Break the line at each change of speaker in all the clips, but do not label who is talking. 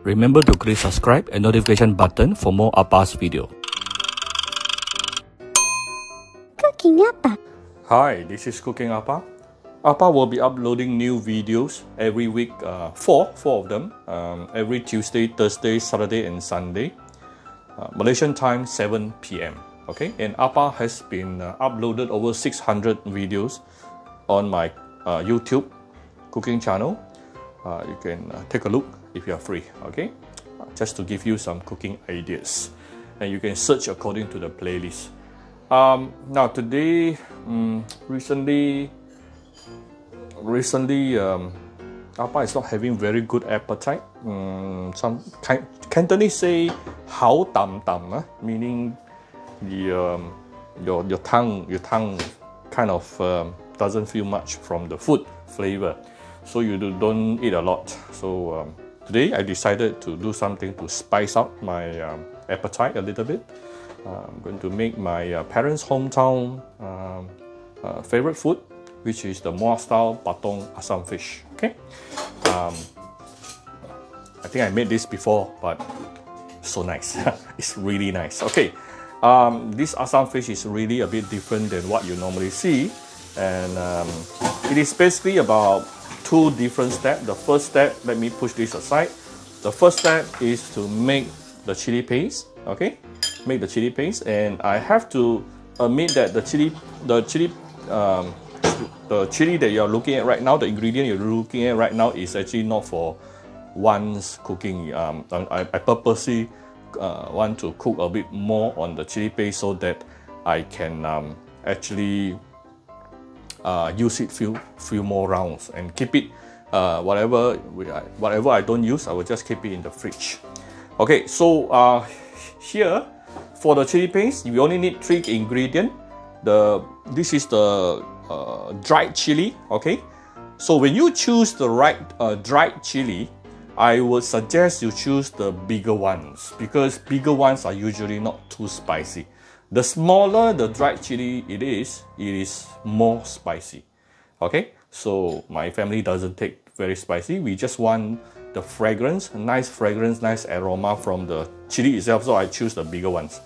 Remember to click subscribe and notification button for more Appa's video.
Cooking Appa.
Hi, this is Cooking Appa. Appa will be uploading new videos every week, four of them, every Tuesday, Thursday, Saturday and Sunday. Malaysian time 7 p.m. Okay, and Appa has been uploaded over 600 videos on my YouTube cooking channel. You can take a look if you are free, okay? Just to give you some cooking ideas. And you can search according to the playlist. Now today, recently, Appa is not having very good appetite. Some Cantonese say "hao tam tam," meaning your tongue kind of doesn't feel much from the food flavor, so you don't eat a lot. So today I decided to do something to spice up my appetite a little bit. I'm going to make my parents' hometown favorite food, which is the Muar style Patong Assam fish. Okay, I think I made this before, but so nice. It's really nice. Okay, this Assam fish is really a bit different than what you normally see, and it is basically about two different steps. The first step, let me push this aside. The first step is to make the chili paste. Okay, make the chili paste, and I have to admit that the chili that you're looking at right now, the ingredient you're looking at right now is actually not for one's cooking. I purposely want to cook a bit more on the chili paste so that I can actually use it few more rounds and keep it. Whatever I don't use, I will just keep it in the fridge. Okay, so here for the chili paste, we only need 3 ingredients. This is the dried chili. Okay, so when you choose the right dried chili, I would suggest you choose the bigger ones, because bigger ones are usually not too spicy. The smaller the dried chili it is more spicy. Okay, so my family doesn't take very spicy. We just want the fragrance, nice aroma from the chili itself, so I choose the bigger ones.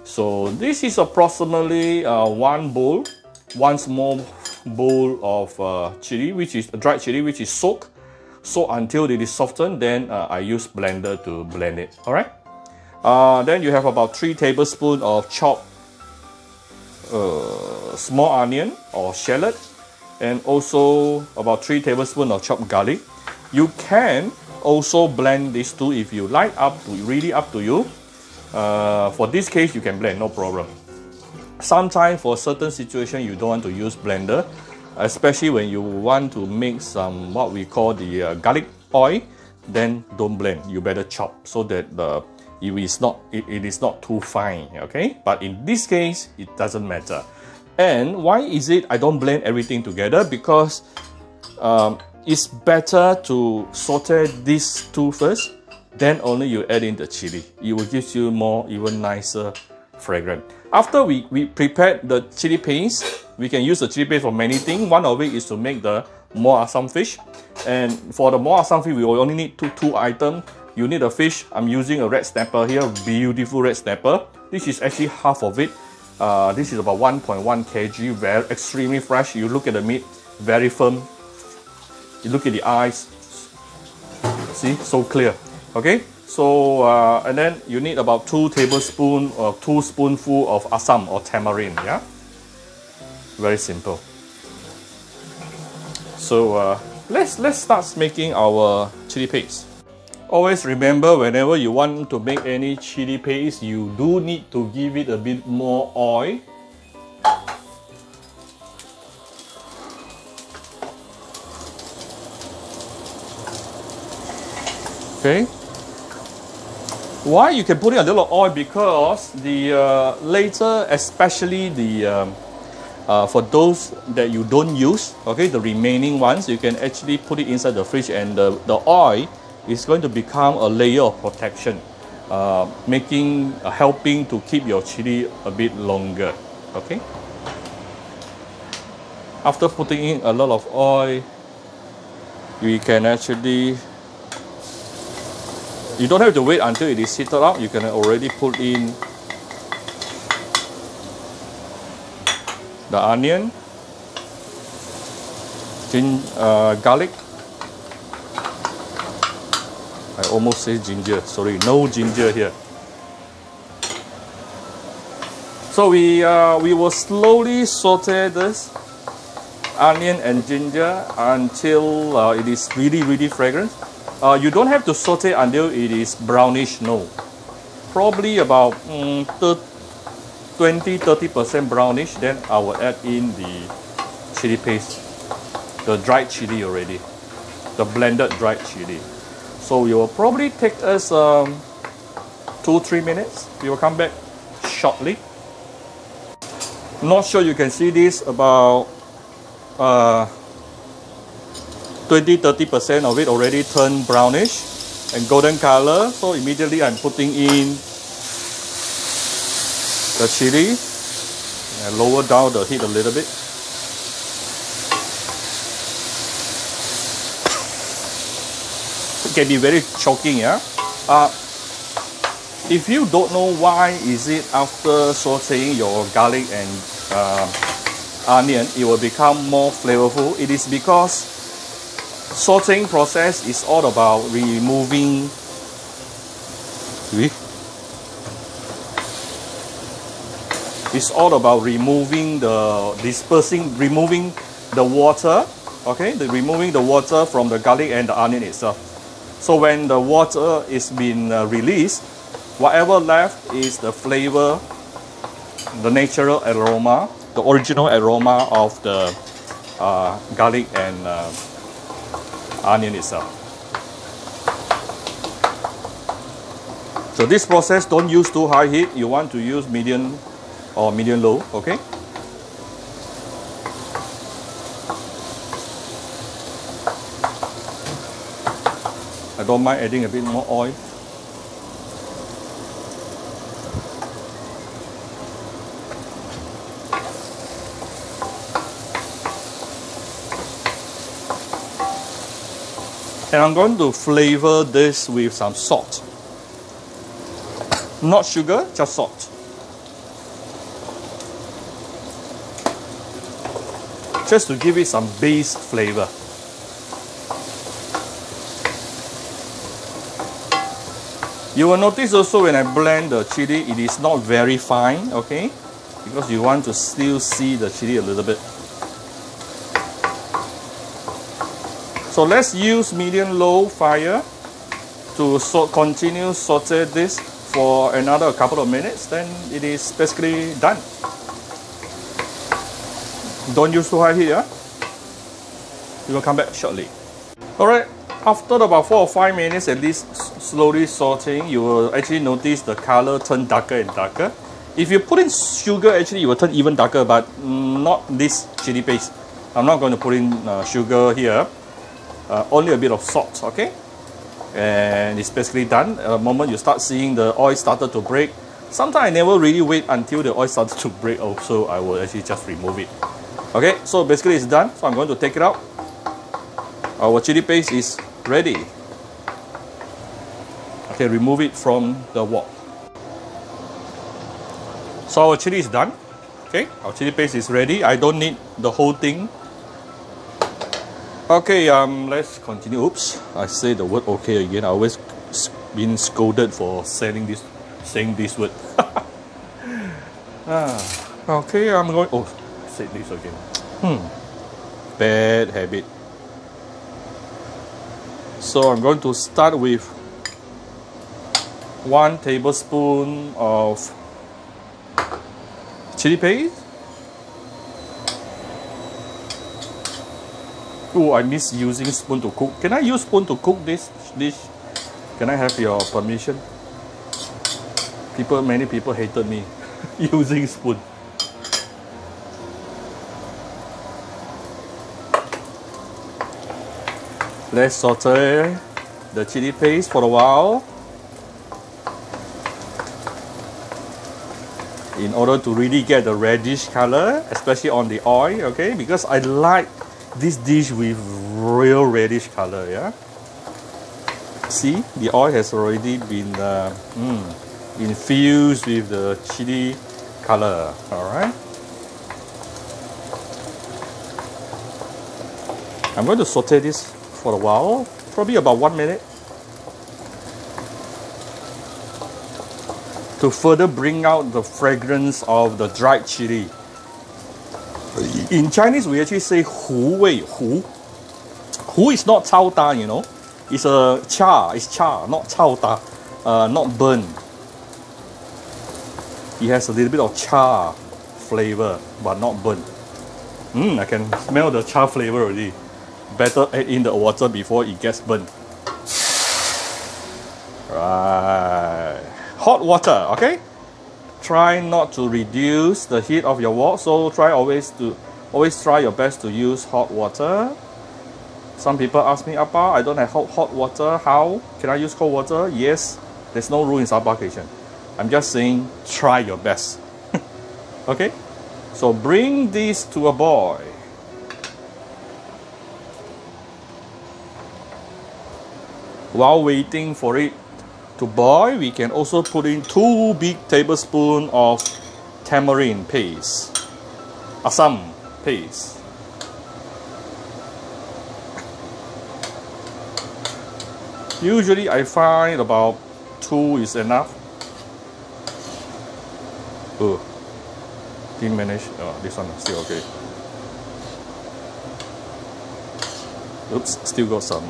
So this is approximately one small bowl of chili, which is dried chili, which is soaked until it is softened. Then I use blender to blend it. All right. Then you have about 3 tablespoons of chopped small onion or shallot, and also about 3 tablespoons of chopped garlic. You can also blend these two if you like, really up to you. For this case, you can blend, no problem. Sometimes for certain situation, you don't want to use blender, especially when you want to make some what we call the garlic oil. Then don't blend. You better chop so that it is not too fine. Okay, but in this case, it doesn't matter. And why is it I don't blend everything together? Because it's better to saute these two first, then only you add in the chili. It will give you even nicer fragrance. After we prepared the chili paste, we can use the chili paste for many things. One of it is to make the Muar Assam fish. And for the Muar Assam fish, we will only need two items. You need a fish. I'm using a red snapper here, beautiful red snapper. This is actually half of it. This is about 1.1 kg, very extremely fresh. You look at the meat, very firm. You look at the eyes, see, so clear. Okay, so and then you need about 2 tablespoons or 2 spoonfuls of Assam or tamarind. Yeah, very simple. So let's start making our chili paste. Always remember, whenever you want to make any chili paste, you do need to give it a bit more oil. Okay. Why you can put in a little oil? Because the later, especially the for those that you don't use, okay, the remaining ones, you can actually put it inside the fridge, and the oil is going to become a layer of protection, helping to keep your chili a bit longer. Okay. After putting in a lot of oil, we can actually You don't have to wait until it is heated up. You can already put in the onion, garlic. I almost say ginger. Sorry, no ginger here. So we will slowly saute this onion and ginger until it is really fragrant. You don't have to saute until it is brownish, no. Probably about 20-30% brownish, then I will add in the chili paste, the dried chili already, the blended dried chili. So it will probably take us 2-3 minutes. We will come back shortly. Not sure you can see this, about 20-30% of it already turned brownish and golden color. So immediately I'm putting in the chili and lower down the heat a little bit. It can be very choking, yeah. If you don't know why is it after sauteing your garlic and onion, it will become more flavorful, it is because sauteing process is all about removing removing the water, okay, removing the water from the garlic and the onion itself. So when the water is being released, whatever left is the flavor, the natural aroma, the original aroma of the garlic and onion itself. So this process, don't use too high heat. You want to use medium or medium low, okay? I don't mind adding a bit more oil. And I'm going to flavor this with some salt. Not sugar, just salt. Just to give it some base flavor. You will notice also when I blend the chili, it is not very fine, okay? Because you want to still see the chili a little bit. So let's use medium-low fire to continue saute this for another couple of minutes. Then it is basically done. Don't use too high heat, yeah? We will come back shortly. Alright, after about 4 or 5 minutes at least slowly sauteing, you will actually notice the color turn darker and darker. If you put in sugar, actually it will turn even darker, but not this chili paste. I'm not going to put in sugar here. Only a bit of salt, okay? And it's basically done. The moment you start seeing the oil started to break, sometimes I never really wait until the oil started to break also, I will actually just remove it. Okay, so basically it's done. So I'm going to take it out. Our chili paste is ready. Okay, remove it from the wok. So our chili is done. Okay, our chili paste is ready. I don't need the whole thing. Okay, let's continue. Oops, I say the word okay again. I always been scolded for saying this word. Okay, I'm going. Oh, I said this again. Bad habit. So I'm going to start with 1 tablespoon of chili paste. Oh, I miss using spoon to cook. Can I use spoon to cook this dish? Can I have your permission? Many people hated me using spoon. Let's saute the chili paste for a while in order to really get the reddish color, especially on the oil, okay? Because I like this dish with real reddish color, yeah? See, the oil has already been infused with the chili color. Alright. I'm going to saute this for a while, probably about 1 minute, to further bring out the fragrance of the dried chili. In Chinese, we actually say hu wei hu. Hu is not cao da, you know. It's a char. It's char, not cao da, not burn. It has a little bit of char flavor, but not burn. I can smell the char flavor already. Better add in the water before it gets burnt. Right. Hot water, okay? Try not to reduce the heat of your wok, so always try your best to use hot water. Some people ask me, Appa, I don't have hot water. How can I use cold water? Yes, there's no rule in Sabah kitchen. I'm just saying, try your best. Okay? So bring this to a boil. While waiting for it to boil, we can also put in 2 big tablespoons of tamarind paste, Assam paste. Usually I find about 2 is enough. Oh, didn't manage. Oh, this one is still okay. Oops, still got some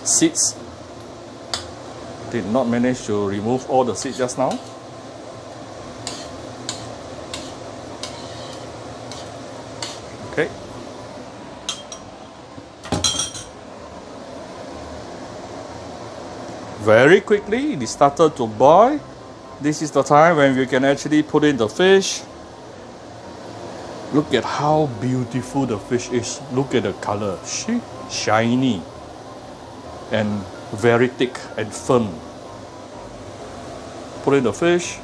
seeds. Did not manage to remove all the seeds just now. Okay. Very quickly, it started to boil. This is the time when we can actually put in the fish. Look at how beautiful the fish is. Look at the color. Shiny and very thick and firm. Put in the fish.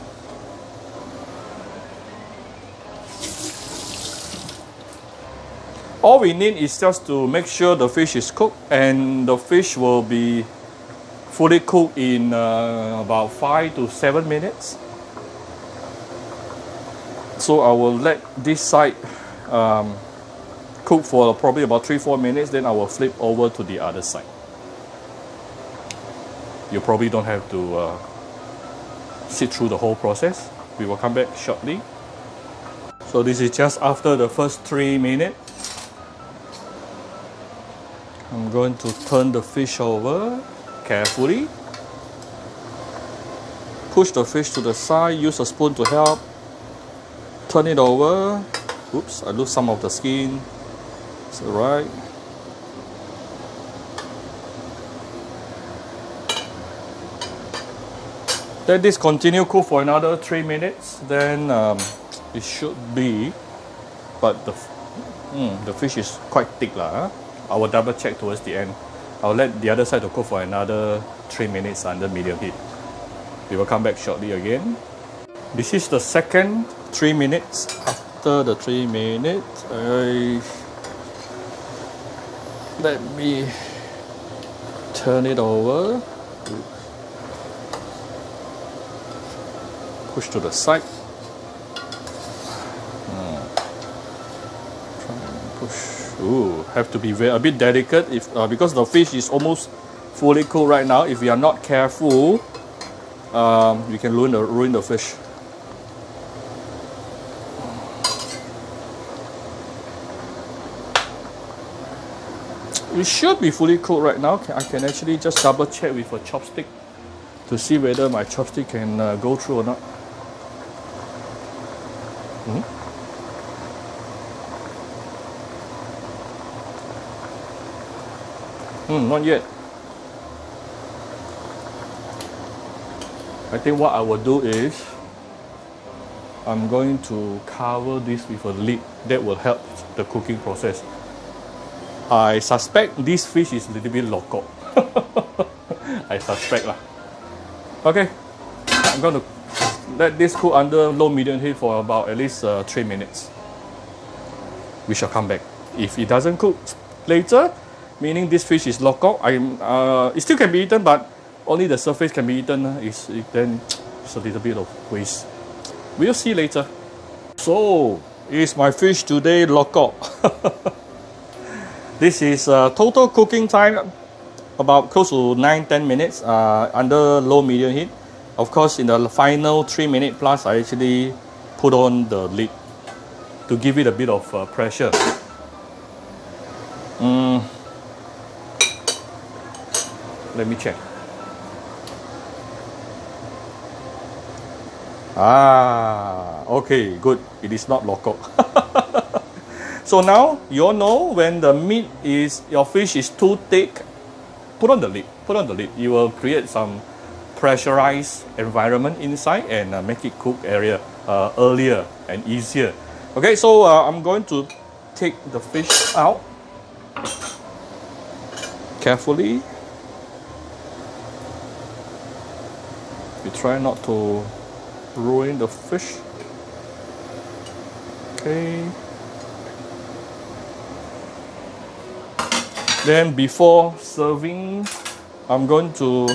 All we need is just to make sure the fish is cooked, and the fish will be fully cooked in about 5 to 7 minutes. So I will let this side cook for probably about 3-4 minutes, then I will flip over to the other side. You probably don't have to sit through the whole process. We will come back shortly. So this is just after the first 3 minutes. I'm going to turn the fish over carefully. Push the fish to the side, use a spoon to help. Turn it over. Oops, I lose some of the skin. It's alright. Let this continue cook for another 3 minutes. Then it should be, but the fish is quite thick lah. I will double check towards the end. I'll let the other side to cook for another 3 minutes under medium heat. We will come back shortly again. This is the second 3 minutes. After the 3 minutes, let me turn it over. Push to the side. Try and push. Ooh, have to be a bit delicate if because the fish is almost fully cooked right now. If we are not careful, you can ruin the fish. It should be fully cooked right now. I can actually just double check with a chopstick to see whether my chopstick can go through or not. Not yet. I think what I will do is I'm going to cover this with a lid that will help the cooking process. I suspect this fish is a little bit loco. I suspect lah. Okay, I'm going to let this cook under low medium heat for about at least 3 minutes. We shall come back. If it doesn't cook later, meaning this fish is local. It still can be eaten, but only the surface can be eaten. Then it's a little bit of waste. We'll see later. So, is my fish today local? This is total cooking time, about close to 9-10 minutes under low medium heat. Of course, in the final 3 minutes plus, I actually put on the lid to give it a bit of pressure. Let me check. Okay, good. It is not local. So now you all know when the meat is, your fish is too thick, put on the lid. Put on the lid. You will create some pressurized environment inside and make it cook area earlier and easier. Okay, so I'm going to take the fish out carefully. We try not to ruin the fish. Okay. Then before serving, I'm going to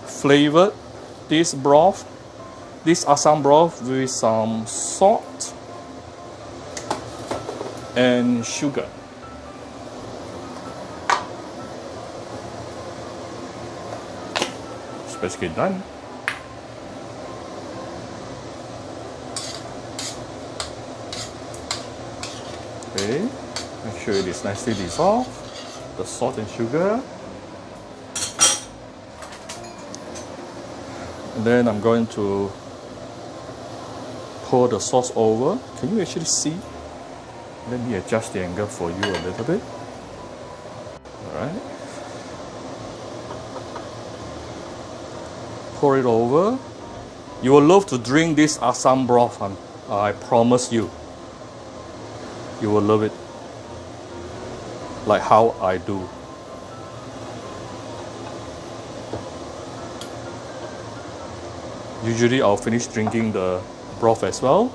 flavor this broth, this Assam broth, with some salt and sugar. It's basically done. Okay, make sure it is nicely dissolved, the salt and sugar. And then I'm going to pour the sauce over. Can you actually see? Let me adjust the angle for you a little bit. Alright. Pour it over. You will love to drink this Assam broth, I promise you. You will love it. Like how I do. Usually I'll finish drinking the broth as well.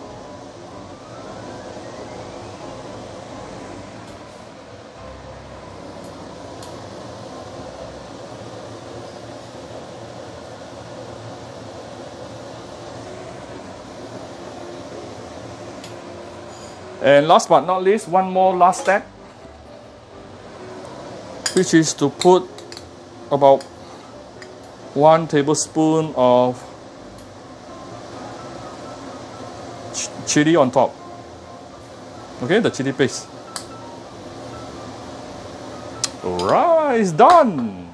And last but not least, one more last step, which is to put about 1 tablespoon of chili on top. Okay, the chili paste. Alright, it's done.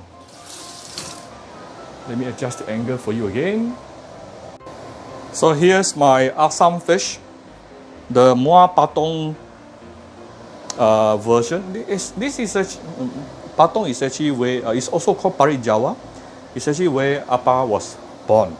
Let me adjust the angle for you again. So here's my Assam fish, the Muar Patong version. This is Patong is actually where it's also called Parit Jawa. It's actually where Appa was born,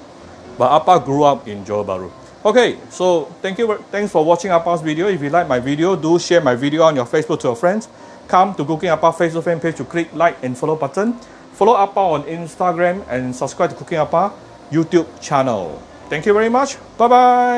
but Appa grew up in Johor Bahru. Okay, so thanks for watching Appa's video. If you like my video, do share my video on your Facebook to your friends. Come to Cooking Appa Facebook fan page to click like and follow button. Follow Appa on Instagram and subscribe to Cooking Appa YouTube channel. Thank you very much. Bye bye.